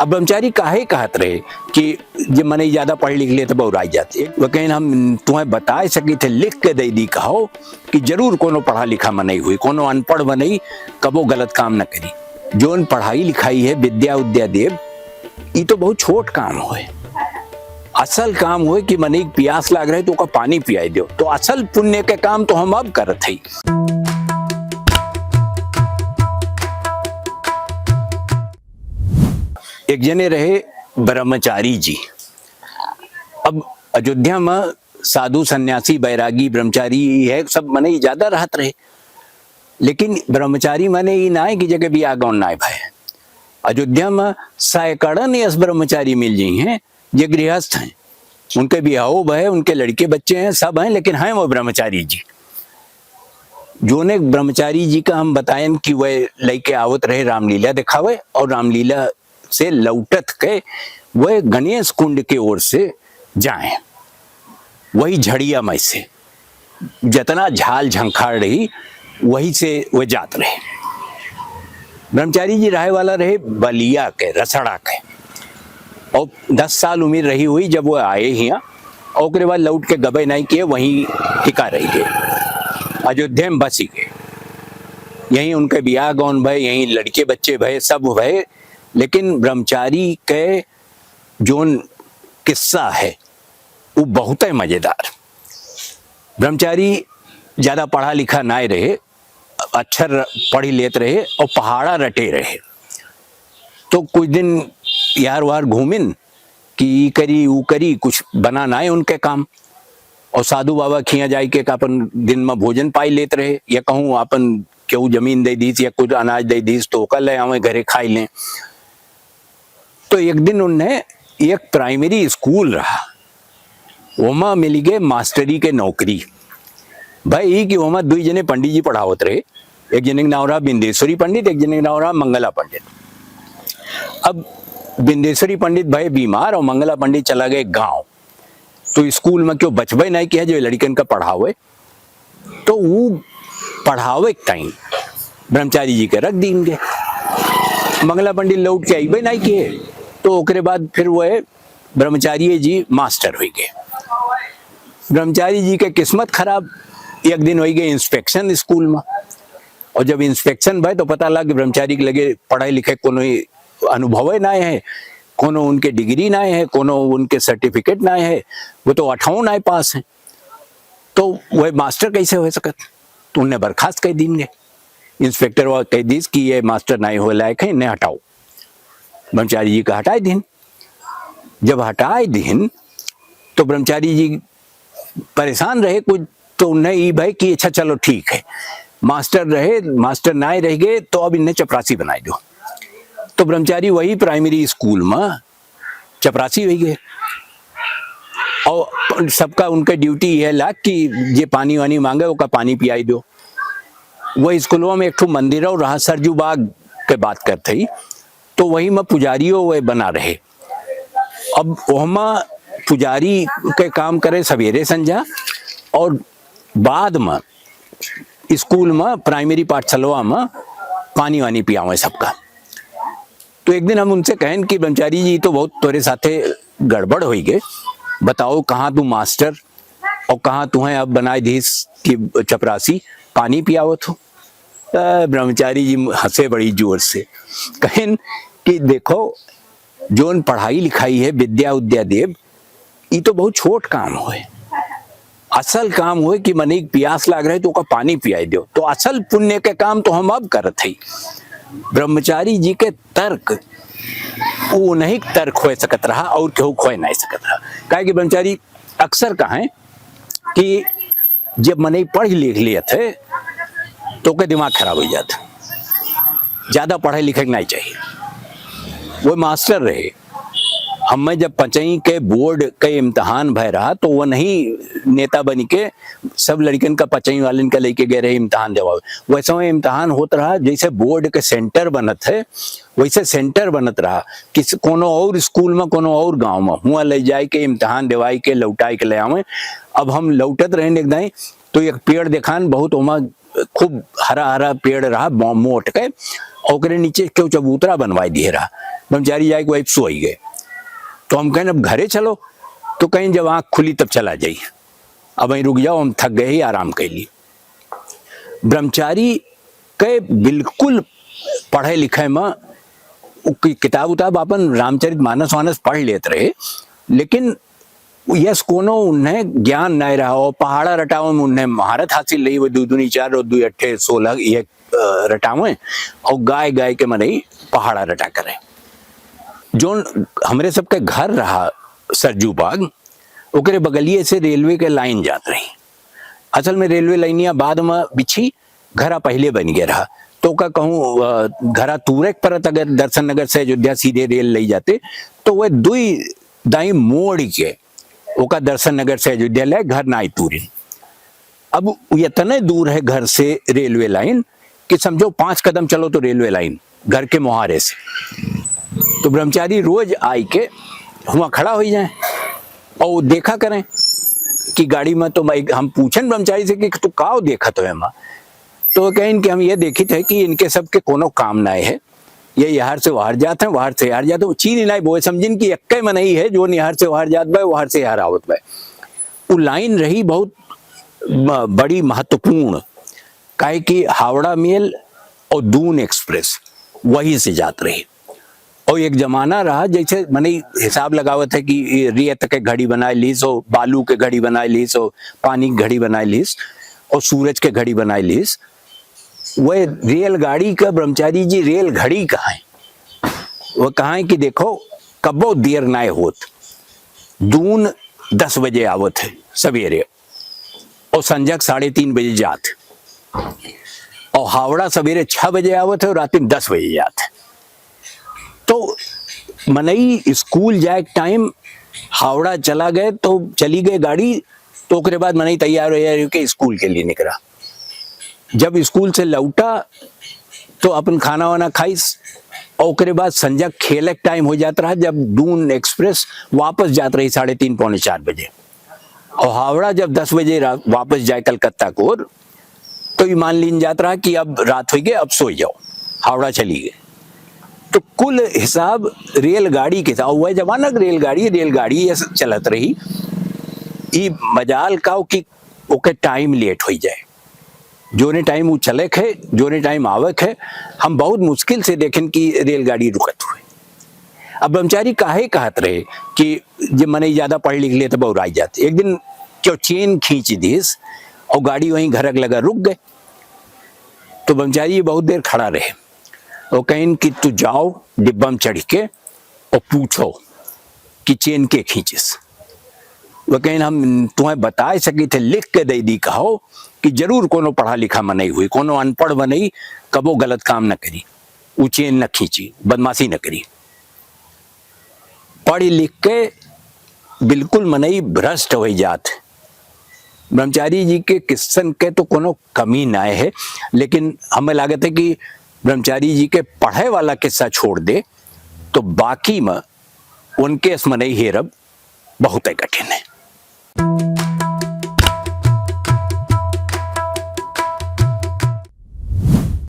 अब ब्रह्मचारी काहे कहत रहे कि जब मने ज्यादा पढ़ लिख ले तो बहुराई जाते वह कहीं हम तुम्हें बता सकी थे लिख के दे दी कहो कि जरूर कोनो पढ़ा लिखा मनई हुई कोनो अनपढ़ मनई कबो गलत काम न करी। जो पढ़ाई लिखाई है विद्या उद्या देव ये तो बहुत छोट काम हो। असल काम हो कि मने प्यास लाग रहे तो का पानी पियाई दो, तो असल पुण्य के काम तो हम अब करत ही। एक जने रहे ब्रह्मचारी जी। अब अयोध्या में साधु सन्यासी बैरागी ब्रह्मचारी है सब मने ज्यादा रहत रहे, लेकिन ब्रह्मचारी मने ही ना है कि जगह भी आगौन ना भाई। अयोध्या में सैकड़न यस ब्रह्मचारी मिल जाई हैं ये गृहस्थ हैं, उनके बिहाव भय उनके लड़के बच्चे हैं सब हैं, लेकिन हैं वो ब्रह्मचारी जी। जो ने ब्रह्मचारी जी का हम बताएं कि वह लेके आवत रहे रामलीला दिखावे और रामलीला से लौटत के वह गणेश कुंड के ओर से जाएं। वही झड़िया में से जितना झाल झंखाड़ रही वही से वह जात रहे। ब्रह्मचारी जी रहे वाला रहे बलिया के रसड़ा के, और 10 साल उम्र रही हुई जब वो आए ही और उसके बाद लौट के गबे नहीं किए, वहीं टिका रही गए अयोध्या में बसी गए। यहीं उनके ब्याह गौन भय, यहीं लड़के बच्चे भय सब भय। लेकिन ब्रह्मचारी के जोन किस्सा है वो बहुत ही मजेदार। ब्रह्मचारी ज्यादा पढ़ा लिखा ना रहे, अक्षर पढ़ी लेत रहे और पहाड़ा रटे रहे। तो कुछ दिन यार वार घूमिन कि करी वो करी कुछ बना ना है उनके काम, और साधु बाबा खिया जाए के अपन दिन में भोजन पाई लेते रहे, या कहूँ अपन क्यों जमीन दे दी या कुछ अनाज दे दी तो कल आवे घरे खाई लें। तो एक दिन उनने एक प्राइमरी स्कूल रहा वहां मिल गए मास्टरी के नौकरी। भाई कि वहां 2 जने पंडित जी पढ़ावत रहे, एक जने का नाम रहा बिंदेश्वरी पंडित, एक जने का नाम रहा मंगला पंडित। अब बिंदेश्वरी पंडित भाई बीमार और मंगला पंडित चला गए गांव, तो स्कूल में क्यों बचबे नहीं किया जो लड़कन का पढ़ावे, तो वो पढ़ावे टाइम ब्रह्मचारी जी के रख देंगे। मंगला पंडित लौट के आईबे नहीं किए, तो ओकरे बाद फिर वह ब्रह्मचारी जी मास्टर हो गए। ब्रह्मचारी जी के किस्मत खराब, एक दिन हो गए इंस्पेक्शन स्कूल में, और जब इंस्पेक्शन भाई तो पता लगा ब्रह्मचारी के लगे पढ़ाई लिखे कोनो अनुभव ना है, कोनो उनके डिग्री ना है, कोनो उनके सर्टिफिकेट ना है, वो तो 8वां ना पास है, तो वह मास्टर कैसे हो सकत। तो उन्हें बर्खास्त कर देंगे। इंस्पेक्टर वह कह दी कि ये मास्टर नहीं हो लायक है, इन्हें हटाओ। ब्रह्मचारी जी का हटाए दिन। जब हटाए दिन तो ब्रह्मचारी जी परेशान रहे कुछ, तो उन्हें ये भाई कि अच्छा चलो ठीक है मास्टर रहे, मास्टर ना रह गए तो अब इन्हें चपरासी बनाए दो। तो ब्रह्मचारी वही प्राइमरी स्कूल में चपरासी हो गए, और सबका उनका ड्यूटी है ला कि ये पानी वानी मांगे वो का पानी पियाई दो। वही स्कूलों में एक ठो मंदिर और रहा सरजू बाग के बात करते ही, तो वही में पुजारियों वह बना रहे। अब वहाँ पुजारी के काम करे सवेरे संझा, और बाद में स्कूल में प्राइमरी पाठशाला में पानी वानी पियावे सबका। तो एक दिन हम उनसे कहें कि ब्रह्मचारी जी तो बहुत तोरे साथे गड़बड़ हो गए, बताओ कहाँ तू मास्टर और कहाँ तुम्हें अब बनाए दीस की चपरासी, पानी पियावत हो। ब्रह्मचारी जी हंसे बड़ी जोर से, कहें कि देखो जोन पढ़ाई लिखाई है विद्या उद्या देव ये तो बहुत छोट काम हो। असल काम हो कि मने प्यास लाग रहे तो का पानी पियाई दो, तो असल पुण्य के काम तो हम अब करत ही। ब्रह्मचारी जी के तर्क वो नहीं तर्क हो सकत रहा और केहू खोए नहीं सकत रहा। काहे कि ब्रह्मचारी अक्सर कहें कि जब मने पढ़ लिख लिए थे तो के दिमाग खराब हो जाता, ज्यादा पढ़े लिखे नहीं चाहिए। वो मास्टर रहे, हमें जब 5वीं के बोर्ड के इम्तहान भय रहा तो वो नहीं नेता बन के सब लड़कन का 5वीं वालन का लेके गए रहे इम्तहान जवाब। वैसे में इम्तहान होता रहा जैसे बोर्ड के सेंटर बनत है वैसे सेंटर बनत रहा, किसी कोनो और स्कूल में कोनो और गांव में हुआ ले जाए के इम्तहान दिवाई के लौटाई के ले आवे। अब हम लौटत रहे एकदम तो एक पेड़ देखान बहुत वहाँ खूब हरा हरा पेड़ रहा मोट के, ओकरे नीचे क्यों चबूतरा बनवाई दिए रहा। ब्रह्मचारी जाके वही सोई गए। तो हम कहें अब घरे चलो, तो कहीं जब आँख खुली तब चला जाइए, अब वहीं रुक जाओ, हम थक गए ही, आराम कर ली। ब्रह्मचारी के बिल्कुल पढ़े लिखे में किताब उताब अपन रामचरित मानस वानस पढ़ लेते रहे, लेकिन यस कोनो उन्हें ज्ञान नहीं रहा हो। पहाड़ा रटाओ में उन्हें महारत हासिल रही, वो 2 दूनी 4 और 2 8 16 ये रटावे, और गाय गाय के मन ही पहाड़ा रटा करे। जो हमरे सबके घर रहा सरजू बाग, ओकरे बगलिए से रेलवे के लाइन जात रही। असल में रेलवे लाइनिया बाद में बिछी, घरा पहले बन गया रहा। तो का कहूँ घरा तूरे परत अगर दर्शन नगर से अयोध्या सीधे रेल ले जाते, तो वह 2 दाई मोड़ के ओका दर्शन नगर से अयोध्या ले घर नाई तूरी। अब इतने दूर है घर से रेलवे लाइन कि समझो 5 कदम चलो तो रेलवे लाइन घर के मुहारे से। तो ब्रह्मचारी रोज आई के वहां खड़ा हो जाए और देखा करें कि गाड़ी में। तो हम पूछन ब्रह्मचारी से कि तू का देखा तो है, तो कहें कि हम ये देखी थे कि इनके सबके कोनो काम ना है, ये यहाँ से वहां जाते हैं, वहां से यहाँ जाते हैं, चीन नहीं बोए समझिन कि एक में नहीं है जो यहाँ से वहां जात बे, वहां से यहाँ आवत बे। वो लाइन रही बहुत बड़ी महत्वपूर्ण, काहे कि हावड़ा मेल और दून एक्सप्रेस वही से जात रही। और एक जमाना रहा जैसे मैंने हिसाब लगावत है कि रेत के घड़ी बनाए लीस, और बालू के घड़ी बनाए लीस, और पानी की घड़ी बनाए लीस, और सूरज के घड़ी बनाए लीस। वह रेलगाड़ी का ब्रह्मचारी जी रेल घड़ी कहाँ है, वह कहाँ है कि देखो कबो देर ना होत। दून 10 बजे आवत है सवेरे, और संजक 3:30 बजे जात, और हावड़ा सवेरे 6 बजे आवत है और रात में 10 बजे जात है। तो मनई स्कूल जाए टाइम हावड़ा चला गए तो चली गई गाड़ी, तो उसके बाद मनई तैयार हो के स्कूल के लिए निकला। जब स्कूल से लौटा तो अपन खाना वाना खाइस, और उसके बाद संजय खेले टाइम हो जाता रहा, जब दून एक्सप्रेस वापस जात रही 3:30 पौने 4 बजे, और हावड़ा जब 10 बजे वापस जाए कलकत्ता को, तो ये मान लीन जाता रहा कि अब रात हो गई, अब सो जाओ, हावड़ा चली गई। तो कुल हिसाब रेलगाड़ी के था, वह जमाना रेलगाड़ी ये चलत रही। ये मजाल का कि ओके टाइम लेट हो जाए, जोने टाइम वो चले खे, जोने टाइम आवक है, हम बहुत मुश्किल से देखें कि रेलगाड़ी रुकत हुए। अब ब्रह्मचारी काहे कहत रहे कि जब मने ज्यादा पढ़ लिख ले तो बौराई जाते। एक दिन क्यों चेन खींच दीस और गाड़ी वहीं घरक लगा रुक गए। तो ब्रह्मचारी बहुत देर खड़ा रहे और कहें कि तू जाओ डिब्बा में चढ़ के और पूछो कि चेन के खींचिस। वह कहें हम तुम्हें बता सकी थे, लिख के दे दी कहो कि जरूर कोनो पढ़ा लिखा में नहीं हुई, कोनो अनपढ़ में नहीं, कबो गलत काम न करी, वो चेन न खींची, बदमाशी न करी। पढ़ लिख के बिल्कुल मनई भ्रष्ट हो जात। ब्रह्मचारी जी के किस्सन के तो कोनो कमी ना है, लेकिन हमें लागत है कि ब्रह्मचारी जी के पढ़े वाला किस्सा छोड़ दे तो बाकी में उनके मनई हेरब बहुत कठिन है।